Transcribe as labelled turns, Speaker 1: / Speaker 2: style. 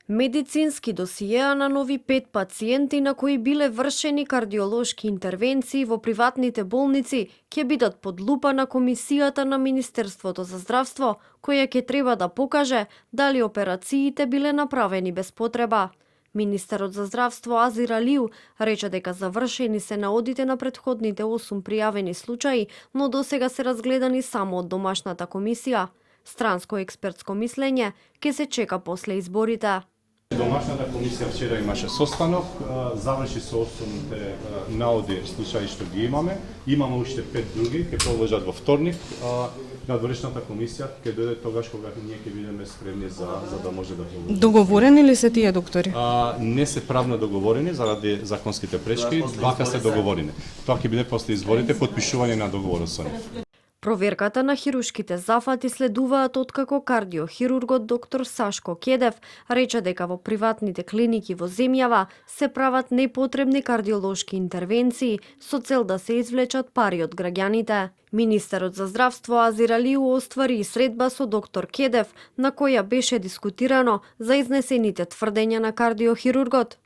Speaker 1: Медицински досиеа на нови 5 пациенти на кои биле вршени кардиолошки интервенции во приватните болници ќе бидат под лупа на Комисијата на Министерството за здравство, која ќе треба да покаже дали операциите биле направени без потреба. Министерот за здравство Азир Алиу рече дека завршени се наодите на претходните 8 пријавени случаи, но досега се разгледани само од домашната комисија. Странско експертско мислење ќе се чека после изборите.
Speaker 2: Домашната комисија вчера имаше состанок, заврши со основните наоди случаи што ги имаме. Имаме уште 5 други, ќе продолжат во вторник. Надворешната комисија ќе дојде тогаш кога ние ќе бидеме спремни за да може да продолжиме.
Speaker 3: Договорени ли се тие доктори?
Speaker 2: Не се правно договорени заради законските пречки, вака се договорени. Тоа ќе биде после изборите потпишување на договорот со нив.
Speaker 1: Проверката на хирушките зафати следуваат откако кардиохирургот доктор Сашко Кедев рече дека во приватните клиники во земјава се прават непотребни кардиолошки интервенции со цел да се извлечат пари од граѓаните. Министерот за здравство Азир Алиу оствари и средба со доктор Кедев, на која беше дискутирано за изнесените тврдења на кардиохирургот.